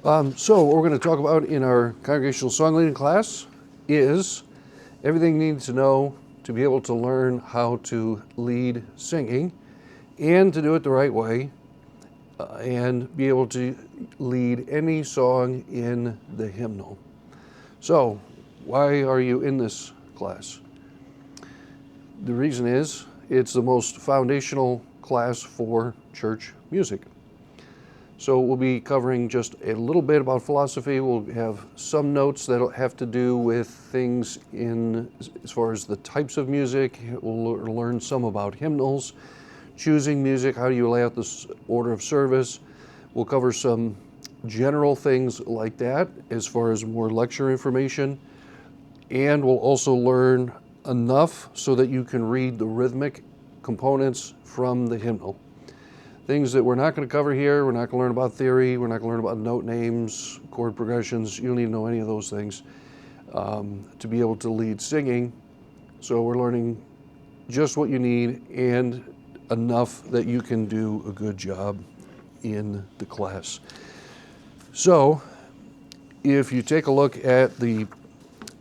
So what we're going to talk about in our congregational song leading class is everything you need to know to be able to learn how to lead singing and to do it the right way and be able to lead any song in the hymnal. So why are you in this class? The reason is it's the most foundational class for church music. So we'll be covering just a little bit about philosophy. We'll have some notes that'll have to do with things in as far as the types of music. We'll learn some about hymnals, choosing music, how do you lay out this order of service. We'll cover some general things like that as far as more lecture information. And we'll also learn enough so that you can read the rhythmic components from the hymnal. Things that we're not going to cover here, we're not going to learn about theory, we're not going to learn about note names, chord progressions. You don't need to know any of those things to be able to lead singing. So we're learning just what you need and enough that you can do a good job in the class. So if you take a look at the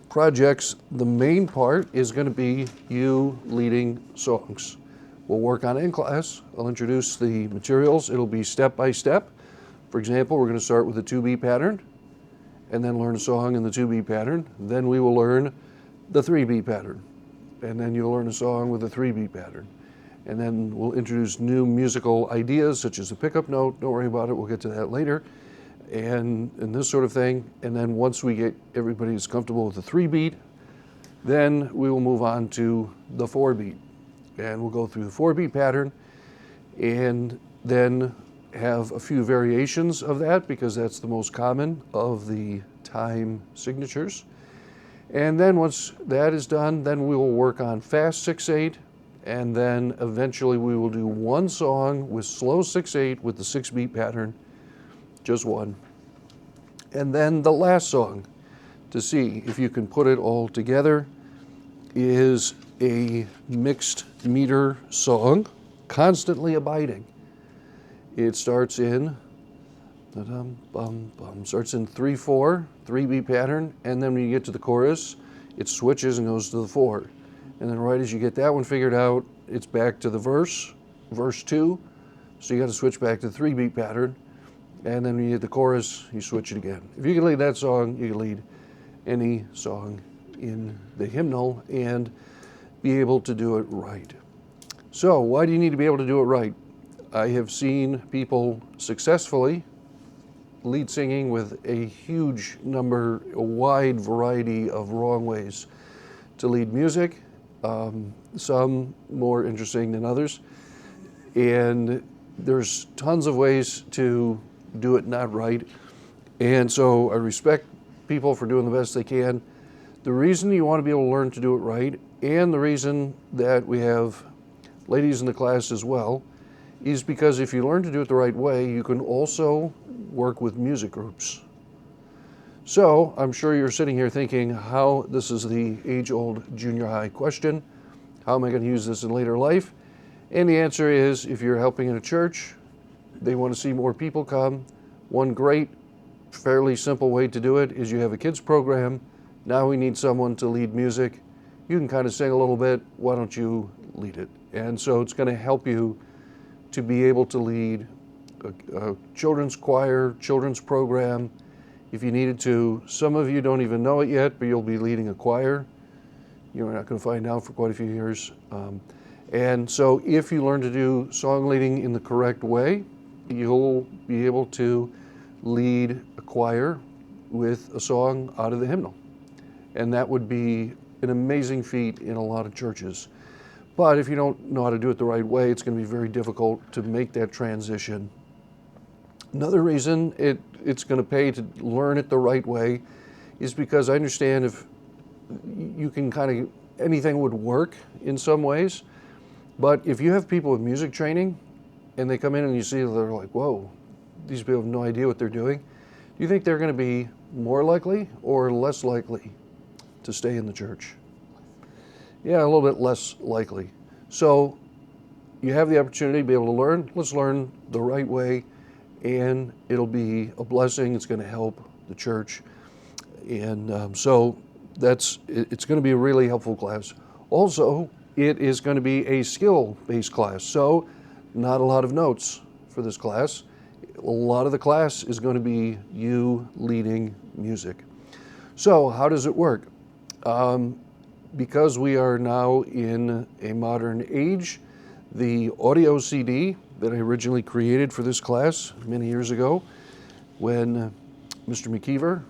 projects, the main part is going to be you leading songs. We'll work on it in class. I'll introduce the materials. It'll be step by step. For example, we're going to start with the 2-beat pattern and then learn a song in the 2-beat pattern. Then we will learn the 3-beat pattern. And then you'll learn a song with the 3-beat pattern. And then we'll introduce new musical ideas such as the pickup note. Don't worry about it. We'll get to that later. And this sort of thing. And then once we get everybody is comfortable with the 3-beat, then we will move on to the 4-beat. And we'll go through the 4-beat pattern and then have a few variations of that because that's the most common of the time signatures. And then once that is done, then we will work on fast 6/8, and then eventually we will do one song with slow 6/8 with the 6-beat pattern, just one. And then the last song to see if you can put it all together is a mixed meter song, Constantly Abiding. It starts in starts in 3/4, 3-beat pattern, and then when you get to the chorus, it switches and goes to the 4. And then right as you get that one figured out, it's back to the verse 2. So you got to switch back to the 3-beat pattern, and then when you hit the chorus, you switch it again. If you can lead that song, you can lead any song in the hymnal and be able to do it right. So why do you need to be able to do it right? I have seen people successfully lead singing with a huge number, a wide variety of wrong ways to lead music, some more interesting than others. And there's tons of ways to do it not right. And so I respect people for doing the best they can. The reason you want to be able to learn to do it right, and the reason that we have ladies in the class as well, is because if you learn to do it the right way, you can also work with music groups. So I'm sure you're sitting here thinking, how this is the age-old junior high question. How am I going to use this in later life? And the answer is, if you're helping in a church, they want to see more people come. One great, fairly simple way to do it is you have a kids program. Now we need someone to lead music. You can kind of sing a little bit. Why don't you lead it? And so it's going to help you to be able to lead a children's choir, children's program, if you needed to. Some of you don't even know it yet, but you'll be leading a choir. You're not going to find out for quite a few years. And so if you learn to do song leading in the correct way, you'll be able to lead a choir with a song out of the hymnal. And that would be an amazing feat in a lot of churches. But if you don't know how to do it the right way, it's going to be very difficult to make that transition. Another reason it's going to pay to learn it the right way is because I understand if you can kind of, anything would work in some ways, but if you have people with music training and they come in and you see they're like, whoa, these people have no idea what they're doing, do you think they're going to be more likely or less likely to stay in the church? Yeah, a little bit less likely. So you have the opportunity to be able to learn. Let's learn the right way and it'll be a blessing. It's going to help the church. And so it's going to be a really helpful class. Also, it is going to be a skill-based class, so not a lot of notes for this class. A lot of the class is going to be you leading music. So how does it work? Because we are now in a modern age, the audio CD that I originally created for this class many years ago, when Mr. McKeever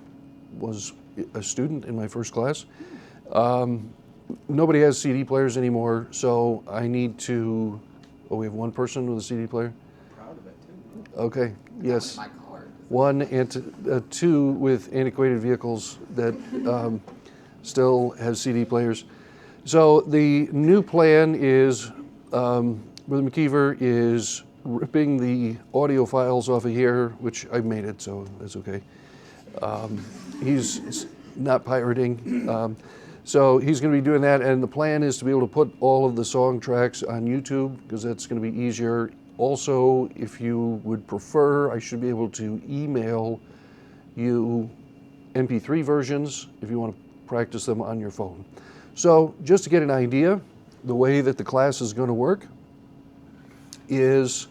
was a student in my first class, nobody has CD players anymore, so I need to, we have one person with a CD player? Proud of it too. Okay, yes. My car. One and two with antiquated vehicles that still have CD players. So the new plan is, Brother McKeever is ripping the audio files off of here, which I've made it, so that's okay. He's not pirating. So he's going to be doing that, and the plan is to be able to put all of the song tracks on YouTube, because that's going to be easier. Also, if you would prefer, I should be able to email you MP3 versions if you want to practice them on your phone. So just to get an idea, the way that the class is going to work is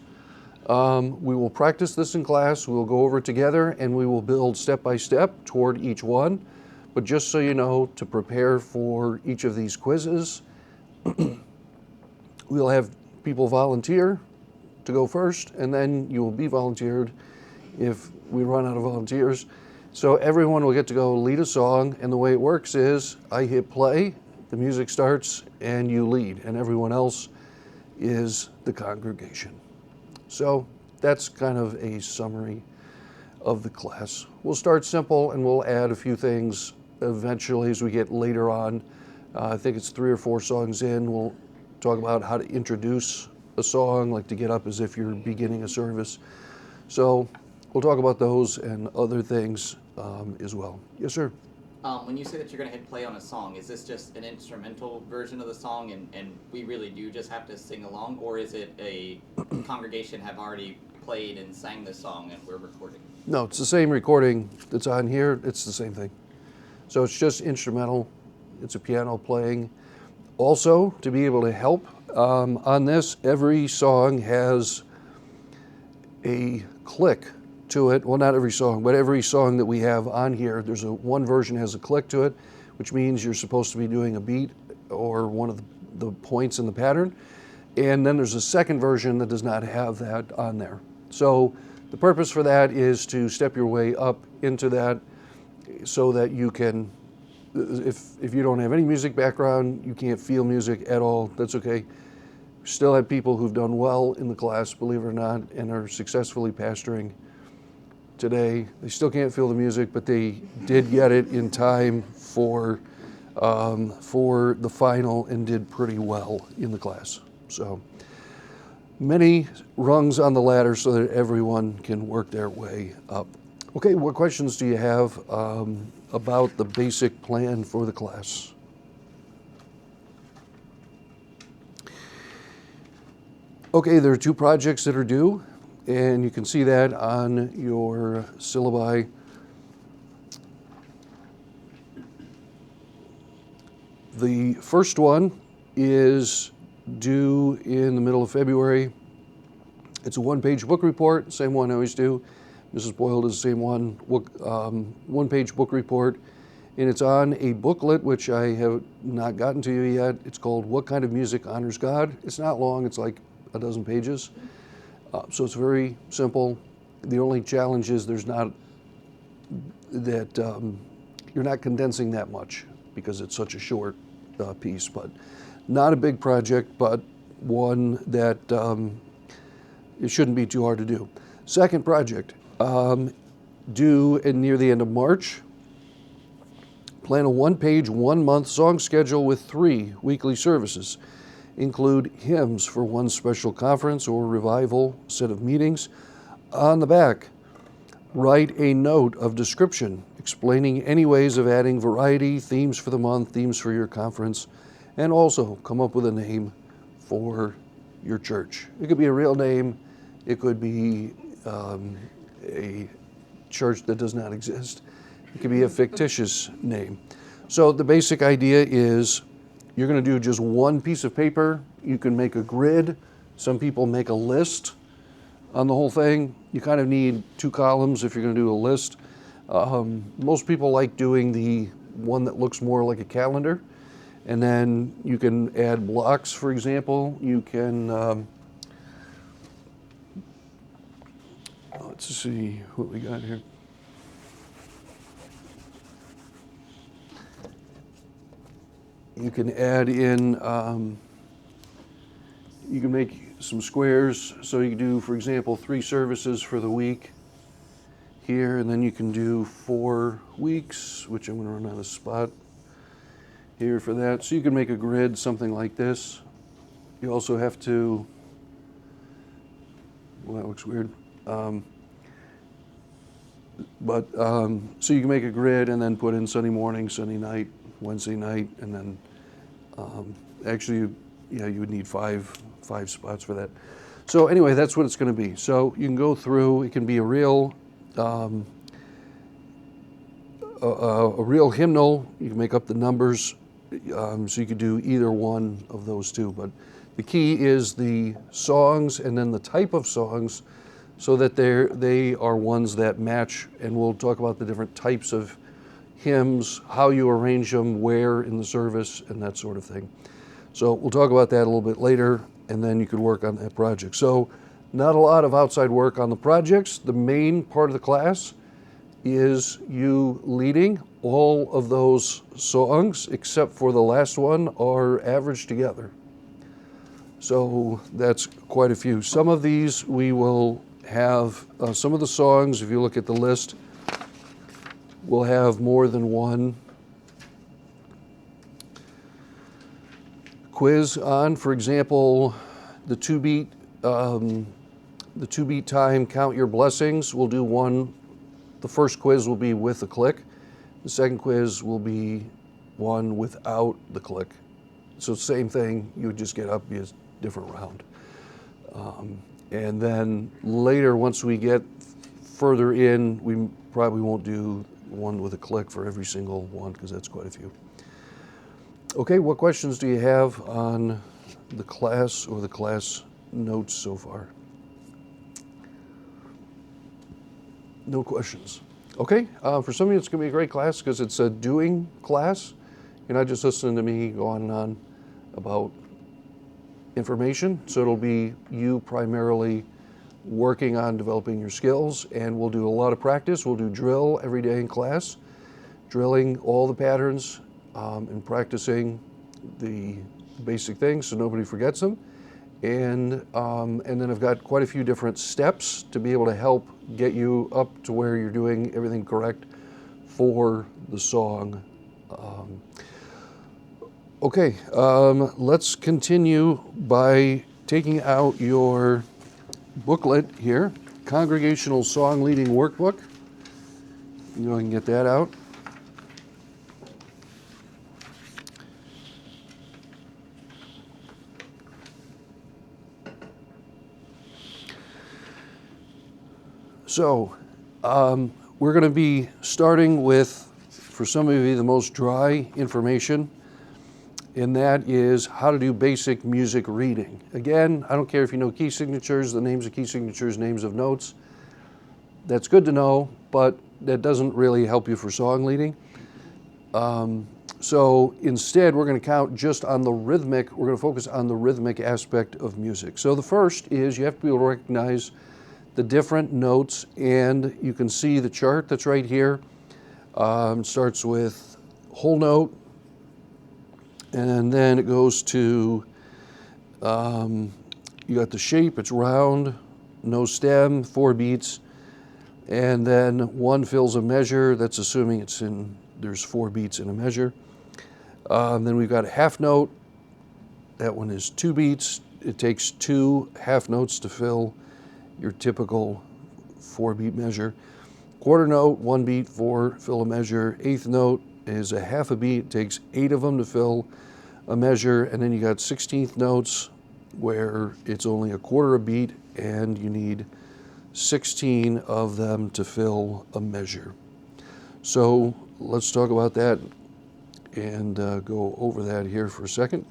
we will practice this in class, we will go over it together, and we will build step by step toward each one. But just so you know, to prepare for each of these quizzes, we'll have people volunteer to go first, and then you will be volunteered if we run out of volunteers. So everyone will get to go lead a song, and the way it works is I hit play, the music starts, and you lead, and everyone else is the congregation. So that's kind of a summary of the class. We'll start simple, and we'll add a few things eventually as we get later on. I think it's 3 or 4 songs in. We'll talk about how to introduce a song, like to get up as if you're beginning a service. So we'll talk about those and other things as well. Yes, sir? When you say that you're going to hit play on a song, is this just an instrumental version of the song and we really do just have to sing along, or is it a congregation have already played and sang the song and we're recording? No, it's the same recording that's on here. It's the same thing. So it's just instrumental. It's a piano playing. Also, to be able to help on this, every song has a click to it. Well, not every song, but every song that we have on here, there's one version has a click to it, which means you're supposed to be doing a beat or one of the points in the pattern. And then there's a second version that does not have that on there. So the purpose for that is to step your way up into that so that you can, if you don't have any music background, you can't feel music at all, that's okay. We still have people who've done well in the class, believe it or not, and are successfully pastoring today. They still can't feel the music, but they did get it in time for the final and did pretty well in the class. So many rungs on the ladder so that everyone can work their way up. Okay, what questions do you have about the basic plan for the class? Okay, there are 2 projects that are due, and you can see that on your syllabi. The first one is due in the middle of February. It's a 1-page book report, same one I always do. Mrs. Boyle does the same one, 1-page book report, and it's on a booklet which I have not gotten to you yet. It's called What Kind of Music Honors God? It's not long, it's like a dozen pages. So it's very simple. The only challenge is there's not that you're not condensing that much because it's such a short piece, but not a big project, but one that it shouldn't be too hard to do. Second project, due near the end of March. Plan a 1-page, 1-month song schedule with 3 weekly services. Include hymns for one special conference or revival set of meetings. On the back, write a note of description explaining any ways of adding variety, themes for the month, themes for your conference, and also come up with a name for your church. It could be a real name. It could be a church that does not exist. It could be a fictitious name. So the basic idea is you're going to do just one piece of paper. You can make a grid. Some people make a list on the whole thing. You kind of need 2 columns if you're going to do a list. Most people like doing the one that looks more like a calendar. And then you can add blocks, for example. You can, let's see what we got here. You can add in, you can make some squares. So you can do, for example, 3 services for the week here, and then you can do 4 weeks, which I'm going to run out of spot here for that. So you can make a grid, something like this. You also have to, well, that looks weird. So you can make a grid and then put in Sunday morning, Sunday night, Wednesday night, and then actually, yeah, you would need five spots for that. So anyway, that's what it's going to be. So you can go through. It can be a real hymnal. You can make up the numbers, so you could do either one of those 2. But the key is the songs and then the type of songs, so that they are ones that match. And we'll talk about the different types of hymns, how you arrange them, where in the service, and that sort of thing. So we'll talk about that a little bit later, and then you could work on that project. So not a lot of outside work on the projects. The main part of the class is you leading. All of those songs, except for the last one, are averaged together. So that's quite a few. Some of these we will have, some of the songs, if you look at the list, will have more than one quiz on. For example, the 2-beat time, Count Your Blessings. We'll do one. The first quiz will be with the click. The second quiz will be one without the click. So same thing, you would just get up, be a different round. And then later, once we get further in, we probably won't do one with a click for every single one, because that's quite a few. Okay, what questions do you have on the class or the class notes so far? No questions. Okay, for some of you it's going to be a great class because it's a doing class. You're not just listening to me go on and on about information. So it'll be you primarily working on developing your skills, and we'll do a lot of practice. We'll do drill every day in class, drilling all the patterns and practicing the basic things so nobody forgets them. And then I've got quite a few different steps to be able to help get you up to where you're doing everything correct for the song. Okay, let's continue by taking out your booklet here, Congregational Song Leading Workbook. You know, I can get that out. So, we're going to be starting with, for some of you, the most dry information, and that is how to do basic music reading. Again, I don't care if you know key signatures, the names of key signatures, names of notes. That's good to know, but that doesn't really help you for song leading. So instead, we're going to count just on the rhythmic, we're going to focus on the rhythmic aspect of music. So the first is you have to be able to recognize the different notes, and you can see the chart that's right here. It starts with whole note, and then it goes to, you got the shape, it's round, no stem, 4 beats, and then 1 fills a measure, that's assuming it's in, there's 4 beats in a measure. Then we've got a half note, that one is 2 beats, it takes 2 half notes to fill your typical 4-beat measure. Quarter note, 1 beat, 4, fill a measure. Eighth note is a half a beat, it takes 8 of them to fill a measure. And then you got 16th notes where it's only a quarter a beat and you need 16 of them to fill a measure. So let's talk about that and go over that here for a second.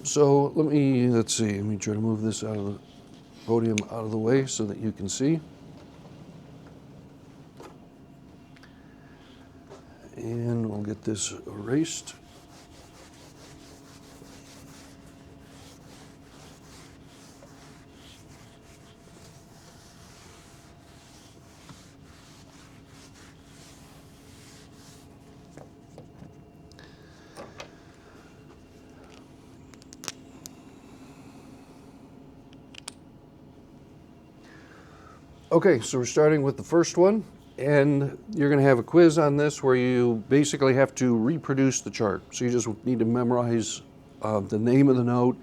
So let's see, let me try to move this out of the podium out of the way so that you can see. And we'll get this erased. Okay, so we're starting with the first one, and you're going to have a quiz on this where you basically have to reproduce the chart. So you just need to memorize the name of the note,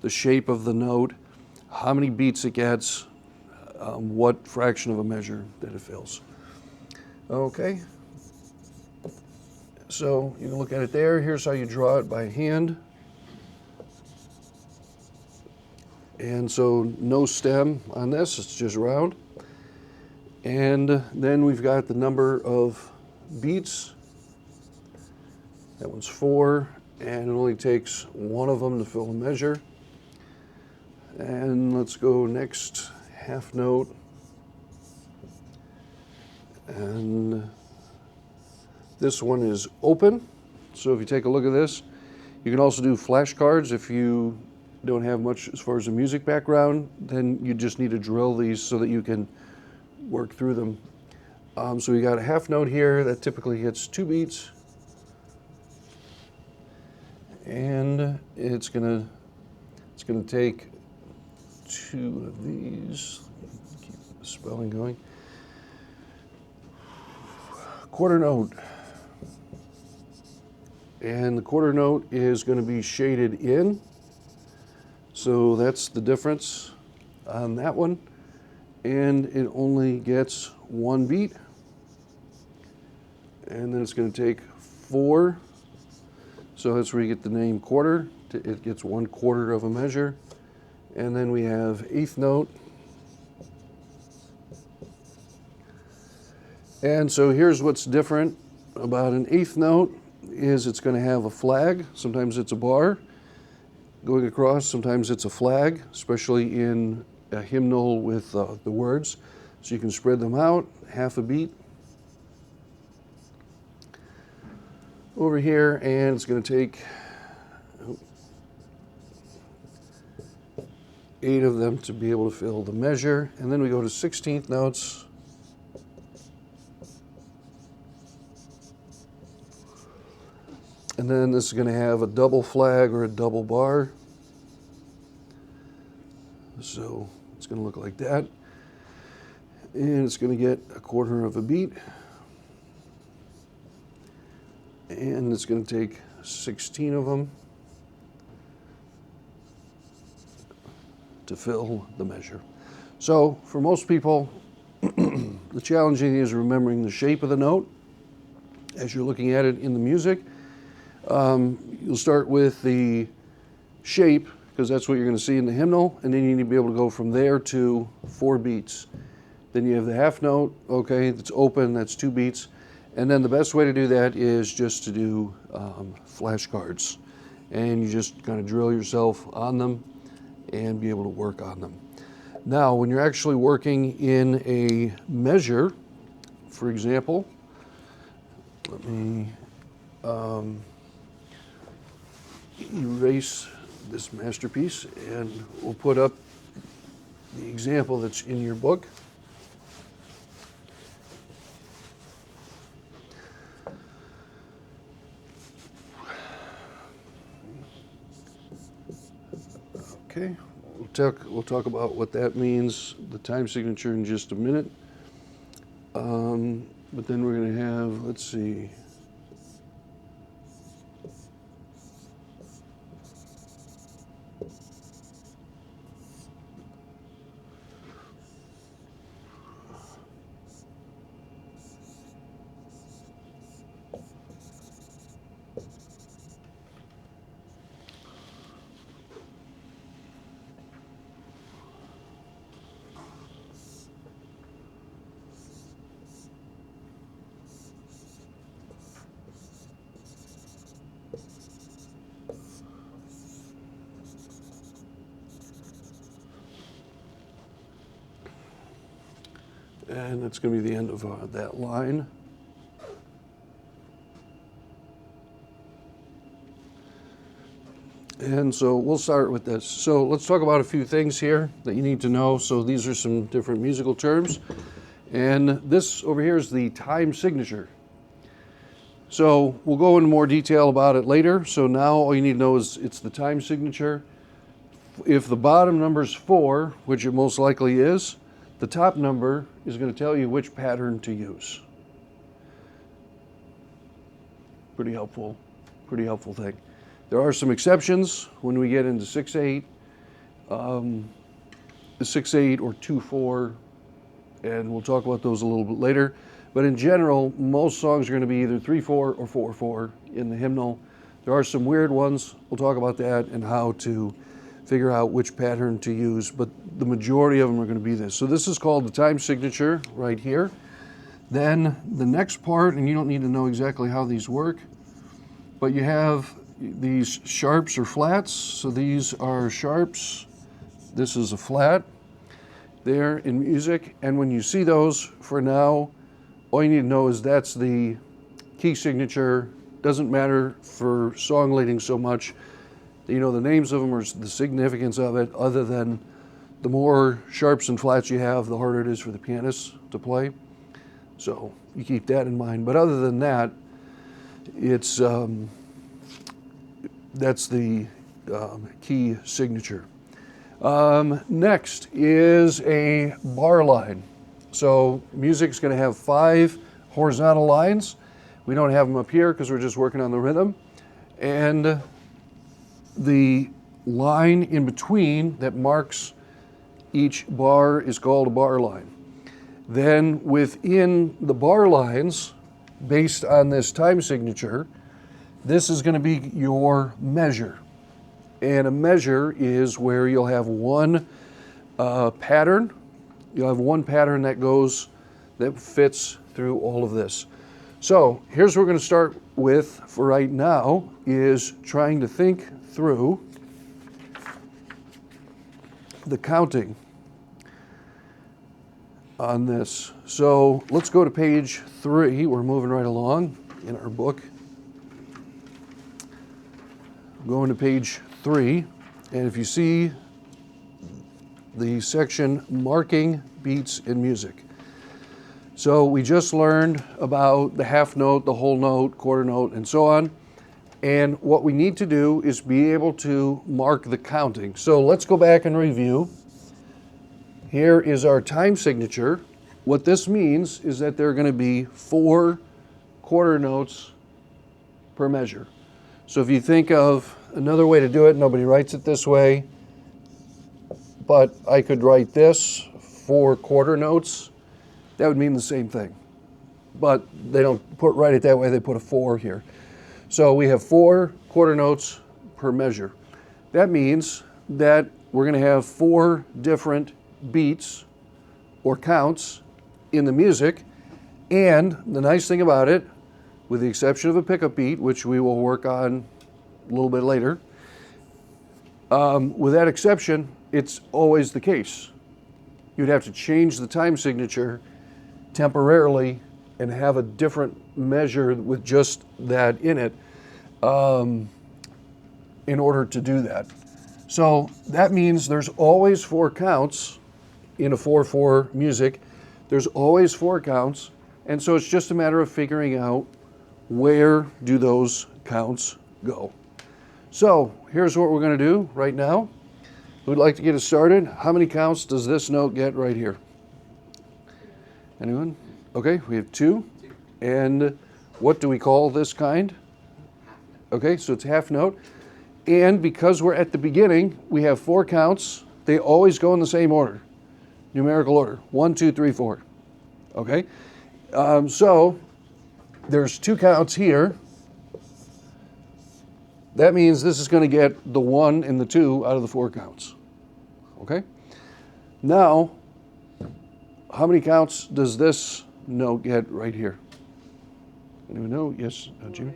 the shape of the note, how many beats it gets, what fraction of a measure that it fills. Okay, so you can look at it there. Here's how you draw it by hand. And so no stem on this, it's just round. And then we've got the number of beats. That one's 4, and it only takes one of them to fill a measure. And let's go next, half note. And this one is open. So if you take a look at this, you can also do flashcards if you don't have much as far as a music background. Then you just need to drill these so that you can work through them. So we got a half note here that typically hits 2 beats, and it's gonna take 2 of these. Keep the spelling going. Quarter note, and the quarter note is going to be shaded in. So that's the difference on that one. And it only gets 1 beat. And then it's going to take 4. So that's where you get the name quarter. It gets 1/4 of a measure. And then we have eighth note. And so here's what's different about an eighth note is it's going to have a flag. Sometimes it's a bar going across. Sometimes it's a flag, especially in a hymnal with the words. So you can spread them out, half a beat. Over here, and it's going to take 8 of them to be able to fill the measure. And then we go to 16th notes. And then this is going to have a double flag or a double bar. So it's going to look like that. And it's going to get 1/4 of a beat. And it's going to take 16 of them to fill the measure. So for most people, the challenging is remembering the shape of the note as you're looking at it in the music. You'll start with the shape, because that's what you're going to see in the hymnal, and then you need to be able to go from there to 4 beats. Then you have the half note, okay, that's open, that's 2 beats. And then the best way to do that is just to do flashcards. And you just kind of drill yourself on them and be able to work on them. Now, when you're actually working in a measure, for example, let me erase this masterpiece, and we'll put up the example that's in your book. Okay, we'll talk about what that means, the time signature, in just a minute. But then we're going to have, let's see. And that's going to be the end of that line. And so we'll start with this. So let's talk about a few things here that you need to know. So these are some different musical terms. And this over here is the time signature. So we'll go into more detail about it later. So now all you need to know is it's the time signature. If the bottom number is 4, which it most likely is, the top number is going to tell you which pattern to use. Pretty helpful thing. There are some exceptions when we get into 6/8, 6/8 or 2/4, and we'll talk about those a little bit later. But in general, most songs are going to be either 3/4 or 4/4 in the hymnal. There are some weird ones. We'll talk about that and how to figure out which pattern to use, but the majority of them are going to be this. So this is called the time signature right here. Then the next part, and you don't need to know exactly how these work, but you have these sharps or flats. So these are sharps. This is a flat there in music. And when you see those for now, all you need to know is that's the key signature. Doesn't matter for song leading so much. You know the names of them or the significance of it, other than the more sharps and flats you have, the harder it is for the pianist to play. So you keep that in mind. But other than that, it's that's the key signature. Next is a bar line. So music's going to have 5 horizontal lines. We don't have them up here because we're just working on the rhythm. And the line in between that marks each bar is called a bar line. Then within the bar lines, based on this time signature, this is going to be your measure. And a measure is where you'll have one pattern. You'll have one pattern that fits through all of this. So here's what we're going to start with for right now is trying to think through the counting on this. So let's go to page 3. We're moving right along in our book. Going to page 3, and if you see the section marking beats in music. So we just learned about the half note, the whole note, quarter note, and so on. And what we need to do is be able to mark the counting. So let's go back and review. Here is our time signature. What this means is that there are going to be 4 quarter notes per measure. So if you think of another way to do it, nobody writes it this way, but I could write this 4 quarter notes. That would mean the same thing. But they don't write it that way, they put a 4 here. So we have 4 quarter notes per measure. That means that we're going to have 4 different beats or counts in the music. And the nice thing about it, with the exception of a pickup beat, which we will work on a little bit later, with that exception, it's always the case. You'd have to change the time signature temporarily and have a different measure with just that in it in order to do that. So that means there's always 4 counts in a 4/4 music. There's always 4 counts, and so it's just a matter of figuring out where do those counts go. So here's what we're going to do right now. Who'd like to get us started? How many counts does this note get right here? Anyone? Okay, we have 2. And what do we call this kind? Okay, so it's half note. And because we're at the beginning, we have 4 counts. They always go in the same order, numerical order, 1, 2, 3, 4. Okay, so there's 2 counts here. That means this is going to get the 1 and the 2 out of the 4 counts. Okay, now how many counts does this note get right here? Anyone know? Yes, Jimmy?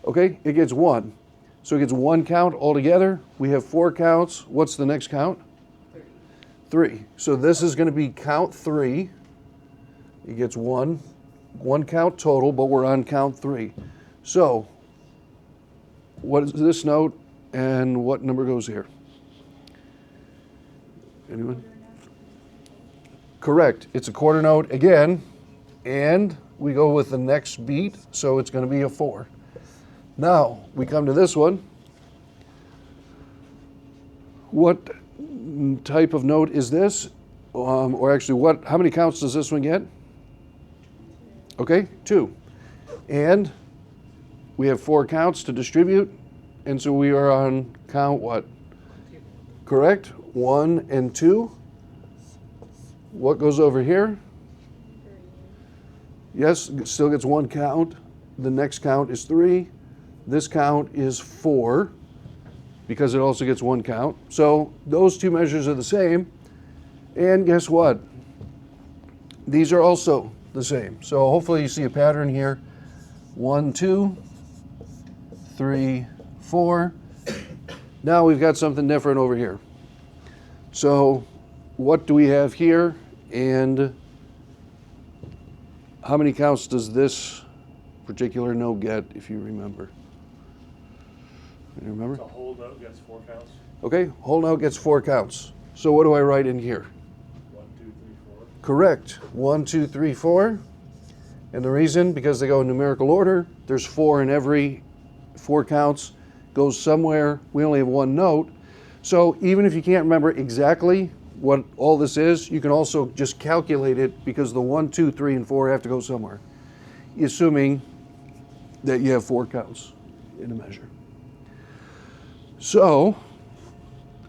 Okay, it gets 1. So it gets 1 count altogether. We have 4 counts. What's the next count? 3. So this is going to be count 3. He gets one count total, but we're on count 3. So, what is this note and what number goes here? Anyone? Correct. It's a quarter note again, and we go with the next beat, so it's going to be a 4. Now, we come to this one. What type of note is this? Or actually, how many counts does this one get? Okay, 2. And we have 4 counts to distribute, and so we are on count what? Correct? 1 and 2. What goes over here? Yes, it still gets 1 count. The next count is 3. This count is 4 because it also gets 1 count. So those 2 measures are the same. And guess what? These are also the same. So hopefully you see a pattern here. 1, 2, 3, 4. Now we've got something different over here. So what do we have here? And how many counts does this particular note get, if you remember? You remember? The whole note gets 4 counts. Okay, whole note gets 4 counts. So what do I write in here? 1, 2, 3, 4. Correct. 1, 2, 3, 4. And the reason, because they go in numerical order, there's 4 in every 4 counts, goes somewhere. We only have 1 note. So even if you can't remember exactly what all this is, you can also just calculate it because the 1, 2, 3, and 4 have to go somewhere, assuming that you have 4 counts in a measure. So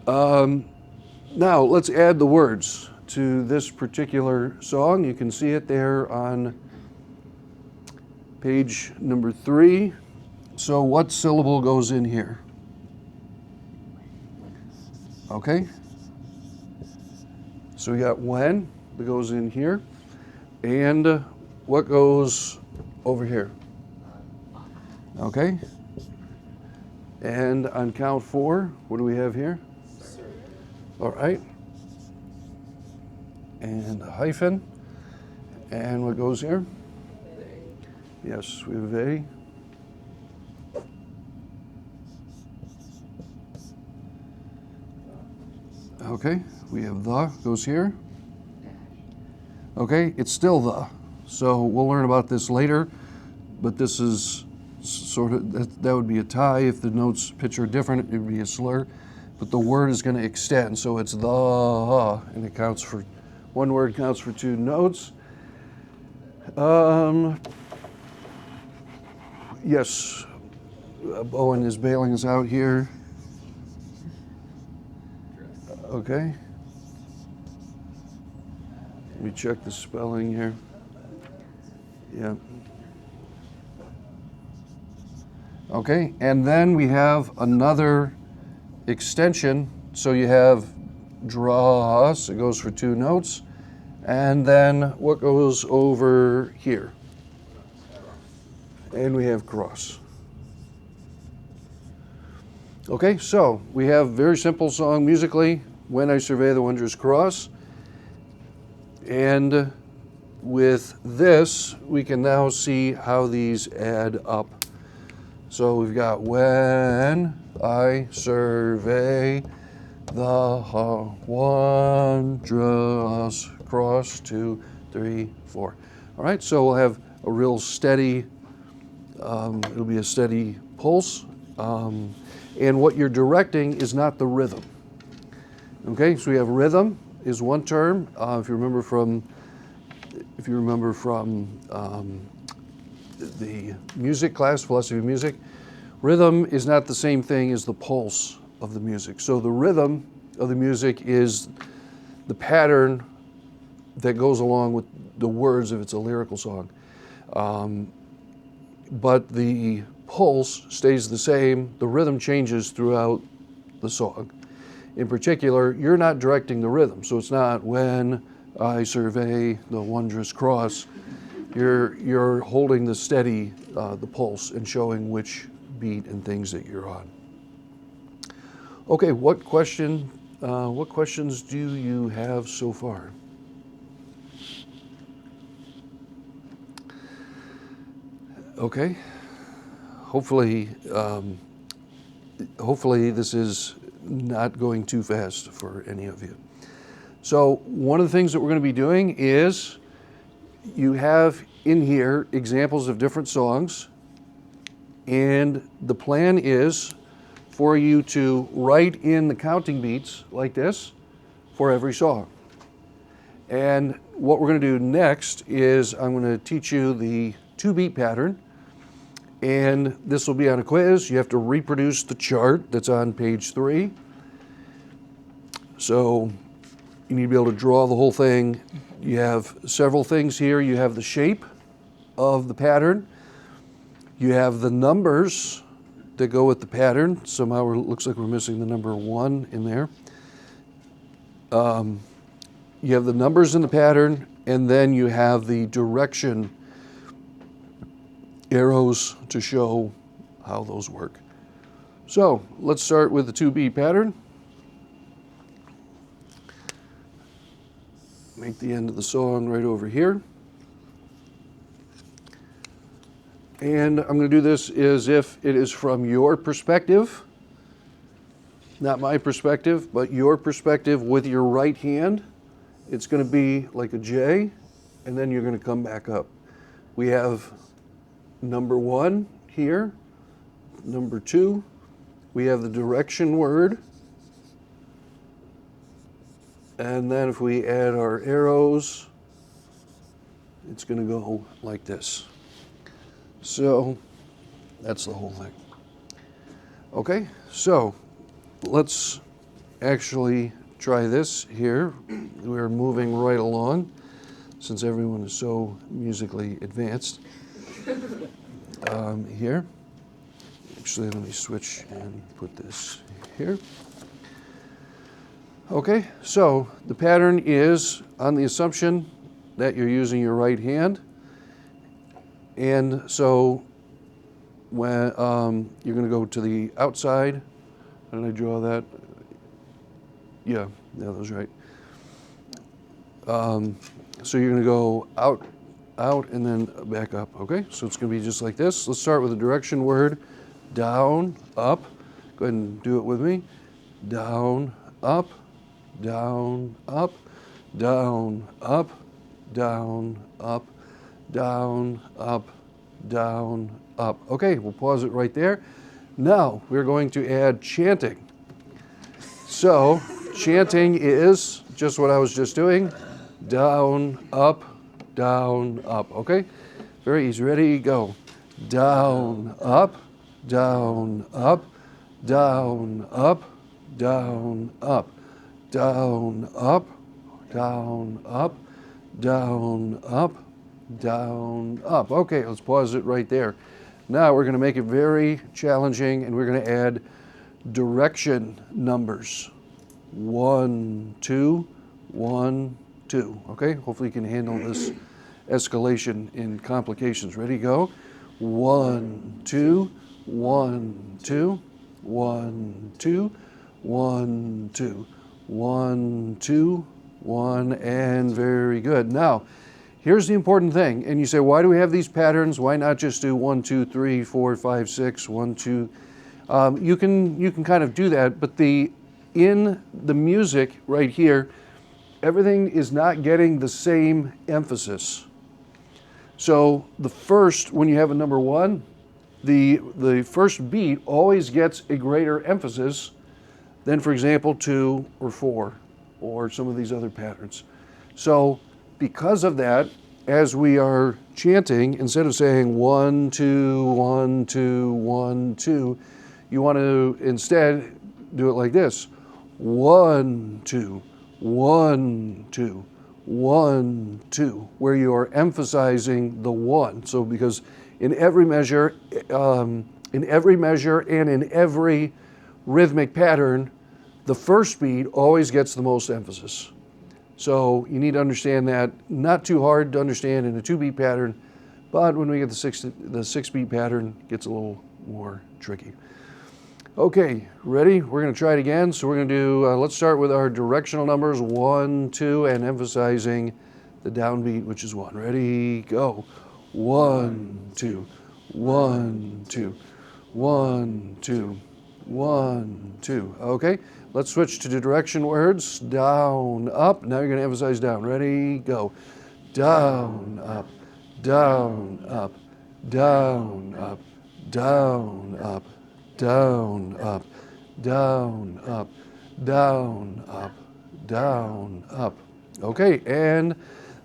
now let's add the words to this particular song. You can see it there on page number 3. So what syllable goes in here? Okay. So we got when that goes in here. And what goes over here? Okay. And on count 4, what do we have here? All right. And a hyphen. And what goes here? Yes, we have a. Okay, we have the goes here. Okay, it's still the. So we'll learn about this later, but this is sort of, that would be a tie. If the notes pitch are different, it would be a slur. But the word is going to extend, so it's the, and it counts for, 1 word counts for 2 notes. Yes, Bowen is bailing us out here. Okay. Let me check the spelling here. Yeah. Okay, and then we have another extension. So you have draw, so it goes for 2 notes. And then what goes over here? And we have cross. Okay, so we have very simple song musically, When I Survey the Wondrous Cross. And with this, we can now see how these add up. So we've got when I survey the wondrous cross, 2, 3, 4. All right, so we'll have a real steady, it'll be a steady pulse. And what you're directing is not the rhythm. Okay, so we have rhythm is one term. If you remember from the music class, philosophy of music, rhythm is not the same thing as the pulse of the music. So the rhythm of the music is the pattern that goes along with the words if it's a lyrical song. But the pulse stays the same. The rhythm changes throughout the song. In particular, you're not directing the rhythm. So it's not when I survey the wondrous cross. You're holding the steady, the pulse, and showing which beat and things that you're on. Okay, what questions do you have so far? Okay. Hopefully, hopefully this is not going too fast for any of you. So one of the things that we're going to be doing is you have in here examples of different songs, and the plan is for you to write in the counting beats like this for every song. And what we're going to do next is I'm going to teach you the 2-beat pattern, and this will be on a quiz. You have to reproduce the chart that's on page 3. So you need to be able to draw the whole thing. You have several things here. You have the shape of the pattern. You have the numbers that go with the pattern. Somehow it looks like we're missing the number 1 in there. You have the numbers in the pattern, and then you have the direction arrows to show how those work. So let's start with the 2-beat pattern. Make the end of the song right over here. And I'm going to do this as if it is from your perspective, not my perspective, but your perspective with your right hand. It's going to be like a J, and then you're going to come back up. We have number 1 here, number 2. We have the direction word. And then if we add our arrows, it's going to go like this. So that's the whole thing. Okay, so let's actually try this here. We're moving right along since everyone is so musically advanced. Here. Actually, let me switch and put this here. Okay, so the pattern is on the assumption that you're using your right hand. And so when you're going to go to the outside. How did I draw that? Yeah, that was right. So you're going to go out, out, and then back up, okay? So it's going to be just like this. Let's start with the direction word. Down, up. Go ahead and do it with me. Down, up, down, up, down, up, down, up, down, up, down, up. Okay, we'll pause it right there. Now we're going to add chanting. So chanting is just what I was just doing. Down, up, okay? Very easy. Ready, go. Down, up, down, up, down, up, down, up, down, up, down, up, down, up, down, up. Okay, let's pause it right there. Now we're going to make it very challenging, and we're going to add direction numbers. 1, 2, 1, 2. Okay, hopefully you can handle this escalation in complications. Ready, go. 1, 2, 1, 2, 1, 2, 1, 2, 1, 2, 1, and very good. Now, here's the important thing, and you say, why do we have these patterns? Why not just do 1, 2, 3, 4, 5, 6, 1, 2? You can kind of do that, but in the music right here, everything is not getting the same emphasis. So the first, when you have a number 1, the first beat always gets a greater emphasis than, for example, 2 or 4 or some of these other patterns. So because of that, as we are chanting, instead of saying 1, 2, 1, 2, 1, 2, you want to instead do it like this. 1, 2, 1, 2, 1, 2, where you are emphasizing the 1. So because in every measure and in every rhythmic pattern, the first beat always gets the most emphasis. So you need to understand that. Not too hard to understand in a 2-beat pattern, but when we get the 6-beat pattern, it gets a little more tricky. Okay, ready? We're going to try it again. So we're going to do, let's start with our directional numbers, 1, 2, and emphasizing the downbeat, which is 1. Ready, go. 1, 2, 1, 2, 1, 2, 1, 2. Okay, let's switch to the direction words. Down, up. Now you're going to emphasize down. Ready, go. Down, up, down, up, down, up, down, up, down, up, down, up, down, up, down, up. Okay, and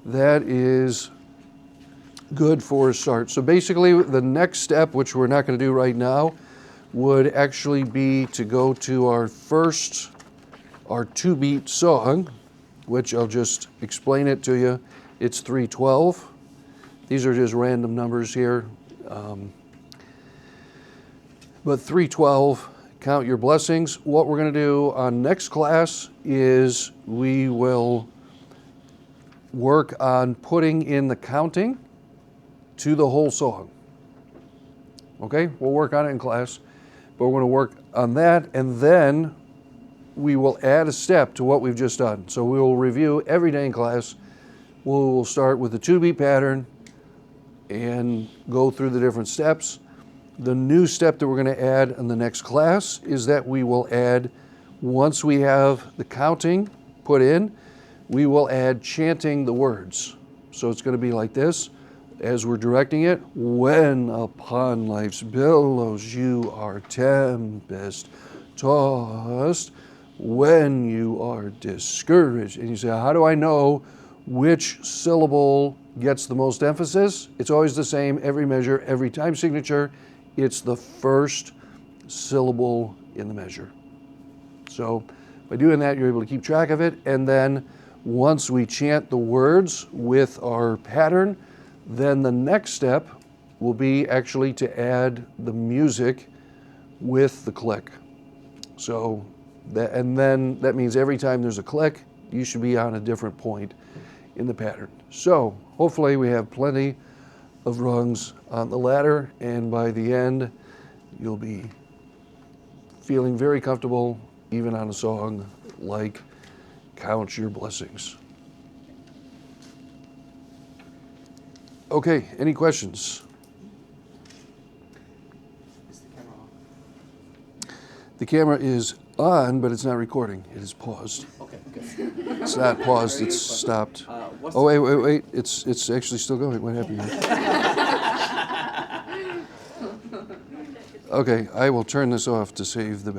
that is good for a start. So basically, the next step, which we're not going to do right now, would actually be to go to our two-beat song, which I'll just explain it to you. It's 312. These are just random numbers here. But 312, count your blessings. What we're going to do on next class is we will work on putting in the counting to the whole song. Okay, we'll work on it in class, but we're going to work on that, and then we will add a step to what we've just done. So we will review every day in class. We'll start with the two-beat pattern and go through the different steps. The new step that we're going to add in the next class is that we will add, once we have the counting put in, we will add chanting the words. So it's going to be like this. As we're directing it, when upon life's billows you are tempest tossed, when you are discouraged. And you say, how do I know which syllable gets the most emphasis? It's always the same, every measure, every time signature. It's the first syllable in the measure. So by doing that, you're able to keep track of it. And then once we chant the words with our pattern, then the next step will be actually to add the music with the click. So and then that means every time there's a click, you should be on a different point in the pattern. So hopefully we have plenty of rungs on the ladder, and by the end, you'll be feeling very comfortable even on a song like Count Your Blessings. Okay, any questions? Is the camera on? The camera is on, but it's not recording. It is paused. Okay, good. It's not paused, it's stopped. What's Oh, wait. It's actually still going. What happened here? Okay, I will turn this off to save the